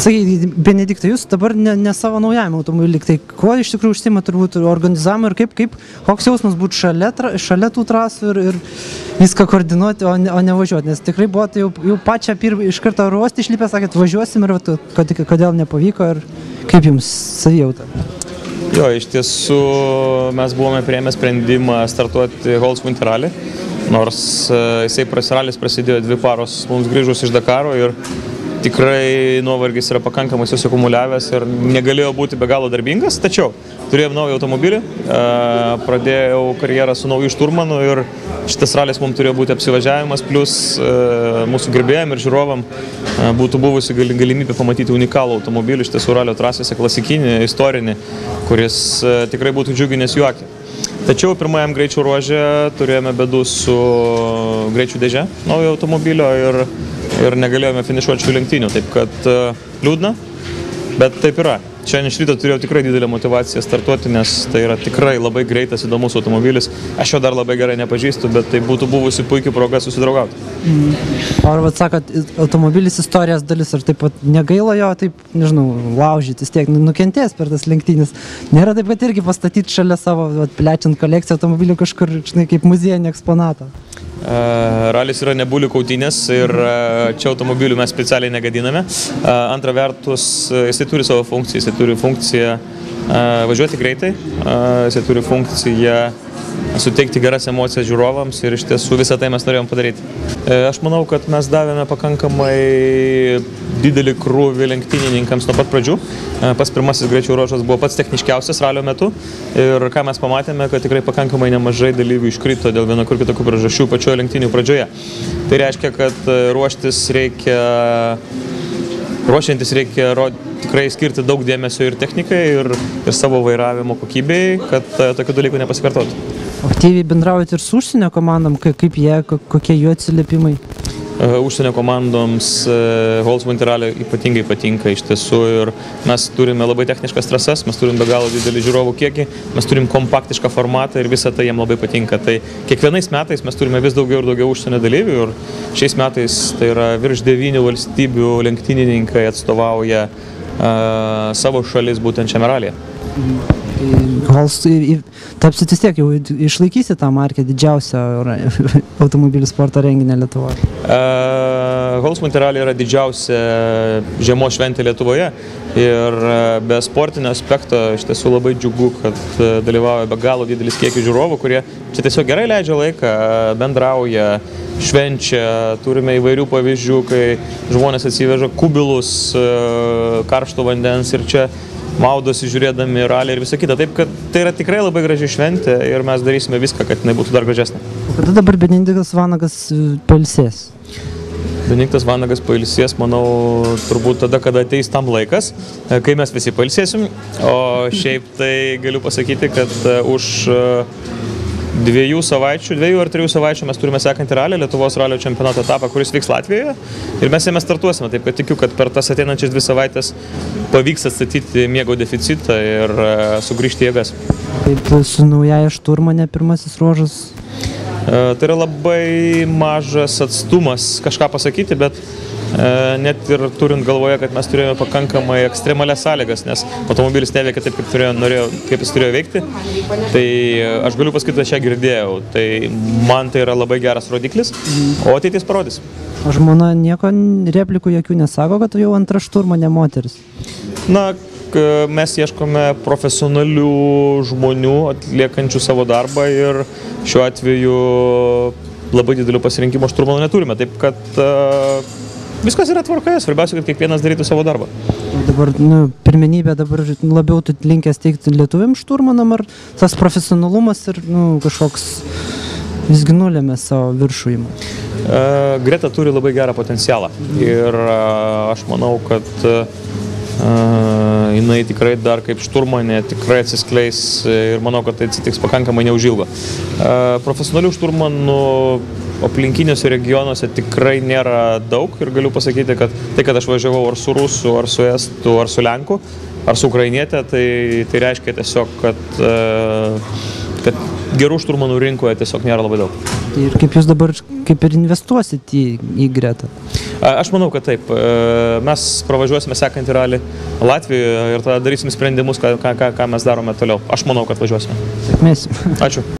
Sakai, Benediktai, jūs dabar ne savo naujame automobilį, tai kuo iš tikrųjų užsiima turbūt organizavimą ir koks jausmas būtų šalia tų trasų ir viską koordinuoti, o ne važiuoti, nes tikrai buvo tai jau pačią iš karto ruostį išlipę, sakėt, važiuosim ir kodėl nepavyko ir kaip jums savijauta? Jo, iš tiesų mes buvome priėmę sprendimą startuoti Holz Winter Rally, nors ralis prasidėjo 2 paros mums grįžus iš Dakaro ir tikrai nuovargis yra pakankamai susikumuliavęs ir negalėjo būti be galo darbingas, tačiau turėjom naują automobilį, pradėjau karjerą su nauju šturmanu ir šitas ralis mums turėjo būti apsivažiavimas, plus mūsų gerbėjam ir žiūrovam būtų buvusi galimybė pamatyti unikalų automobilį iš tiesų ralio trasėse, klasikinį, istorinį, kuris tikrai būtų džiuginęs jų akį. Tačiau pirmajam greičio ruože turėjome bėdų su greičių dėže naujo automobilio ir negalėjome finišuoti šių lenktynių, taip kad liūdna, bet taip yra. Šiandien iš ryto turėjau tikrai didelę motivaciją startuoti, nes tai yra tikrai labai greitas, įdomus automobilis. Aš jo dar labai gerai nepažįstu, bet tai būtų buvusi puikia proga susidraugauti. Ar sakot, automobilis istorijos dalis, ar taip pat negaila jo, taip, nežinau, laužytis tiek, nukentės per tas lenktynis. Nėra taip pat irgi pastatyti šalia savo, plečiant kolekciją automobilių kažkur, žinai, kaip muziejinį eksponatą. Ralis yra nebulių kautynės ir čia automobilių mes specialiai negadiname. Antra vertus, jisai turi savo funkciją, jisai turi funkciją važiuoti greitai, jisai turi funkciją suteikti geras emocijas žiūrovams ir iš tiesų visą tai mes norėjom padaryti. Aš manau, kad mes davėme pakankamai didelį krūvį lenktynininkams nuo pat pradžių. Pats pirmasis greičio ruožas buvo pats techniškiausias ralio metu ir ką mes pamatėme, kad tikrai pakankamai nemažai dalyvių iškrito dėl vienokių ir kitokių priežasčių pačioje lenktynių pradžioje. Tai reiškia, kad ruošiantis reikia tikrai skirti daug dėmesio ir technikai, ir savo vairavimo kokybei, kad tokių dalykų nepasikartotų. Aktyviai bendraujate ir su užsienio komandom, kaip jie, kokie jų atsiliepimai? Užsienio komandoms Holz Winter Rally ypatingai patinka iš tiesų ir mes turime labai techniškas trasas, mes turim be galo didelį žiūrovų kiekį, mes turim kompaktišką formatą ir visą tai jiem labai patinka. Tai kiekvienais metais mes turime vis daugiau ir daugiau užsienio dalyvių ir šiais metais tai yra virš 9 valstybių lenktynininkai atstovauja savo šalis būtent šiame ralyje. Tapsit vis tiek jau išlaikysi tą markę didžiausią automobilių sporto renginį Lietuvoje? Holz Winter Rally yra didžiausia žiemos šventė Lietuvoje ir be sportinio aspekto iš tiesų labai džiugu, kad dalyvauja be galo didelis kiekis žiūrovų, kurie čia tiesiog gerai leidžia laiką, bendrauja, švenčia, turime įvairių pavyzdžių, kai žmonės atsiveža kubilus karšto vandens ir čia maudosi žiūrėdami ralį ir visą kitą. Taip, kad tai yra tikrai labai graži šventė ir mes darysime viską, kad jinai būtų dar gražesnė. O kada dabar Benediktas Vanagas pailsės? Benediktas Vanagas pailsės, manau, turbūt tada, kada ateis tam laikas, kai mes visi pailsėsim. O šiaip tai galiu pasakyti, kad už 2 ar 3 savaičių mes turime sekantį ralį, Lietuvos ralio čempionato etapą, kuris vyks Latvijoje ir mes jame startuosime. Taip, kad tikiu, kad per tas ateinančias 2 savaitės pavyks atstatyti miego deficitą ir sugrįžti jėgas. Kaip su naujaja šturmane pirmasis ruožas? Tai yra labai mažas atstumas kažką pasakyti, bet net ir turint galvoje, kad mes turėjome pakankamai ekstremalias sąlygas, nes automobilis neveikia taip, kaip jis turėjo veikti, tai aš galiu pasakyti, aš ją girdėjau. Tai man tai yra labai geras rodiklis, o ateitis parodys. O žmona nieko replikų jokių nesako, kad jau antra šturmanė moteris? Na, mes ieškome profesionalių žmonių atliekančių savo darbą ir šiuo atveju labai didelių pasirinkimo šturmanų neturime, taip kad viskas yra tvarkoje, svarbiausia, kad kiekvienas darytų savo darbą. Dabar pirmenybė dabar labiau tu linkęs teikti lietuviam šturmanam, ar tas profesionalumas ir kažkoks visgi nulėmė savo viršujimą? Greta turi labai gerą potencialą ir aš manau, kad jinai tikrai dar kaip šturmanė tikrai atsiskleis ir manau, kad tai atsitiks pakankamai neužilgo. Profesionalių šturmanų aplinkiniuose regionuose tikrai nėra daug ir galiu pasakyti, kad tai, kad aš važiavau ar su rusų, ar su estų, ar su lenku, ar su ukrainietė, tai reiškia tiesiog, kad gerų šturmanų rinkoje tiesiog nėra labai daug. Ir kaip jūs dabar kaip ir investuosit į Gretą? Aš manau, kad taip. Mes pravažiuosime sekantį ralį Latvijoje ir tada darysim sprendimus, ką mes darome toliau. Aš manau, kad važiuosime. Sėkmės. Ačiū.